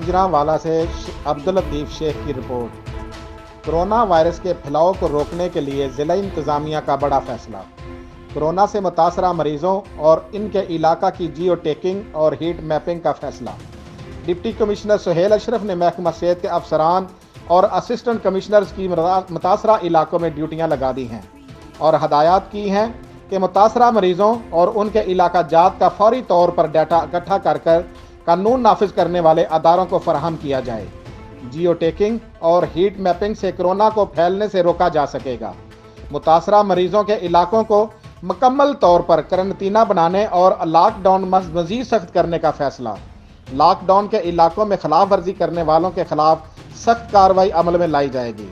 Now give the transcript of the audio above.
گوجرانوالا سے عبداللطیف شیخ کی report. Corona virus کے پھیلاؤ کو روکنے کے لیے ضلع انتظامیہ کا بڑا فیصلہ۔ کورونا سے متاثرہ مریضوں اور ان کے علاقہ کی جیو ٹیکنگ اور ہیٹ میپنگ کا فیصلہ۔ ڈپٹی کمشنر سہیل اشرف نے محکمہ صحت کے افسران اور اسسٹنٹ کمشنرز کی متاثرہ علاقوں میں ڈیوٹیاں لگا دی ہیں اور ہدایات کی ہیں کہ متاثرہ مریضوں اور ان کے علاقہ جات کا فوری طور پر ڈیٹا اکٹھا کر قانون نافذ کرنے والے اداروں کو فراہم کیا جائے۔ جیو ٹیکنگ اور ہیٹ میپنگ سے کورونا کو پھیلنے سے روکا جا سکے گا۔ متاثرہ مریضوں کے علاقوں کو مکمل طور پر قرنطینہ بنانے اور لاک ڈاؤن مزید سخت کرنے کا فیصلہ۔ لاک ڈاؤن کے علاقوں میں خلاف ورزی کرنے والوں کے خلاف سخت کارروائی عمل میں لائی جائے گی۔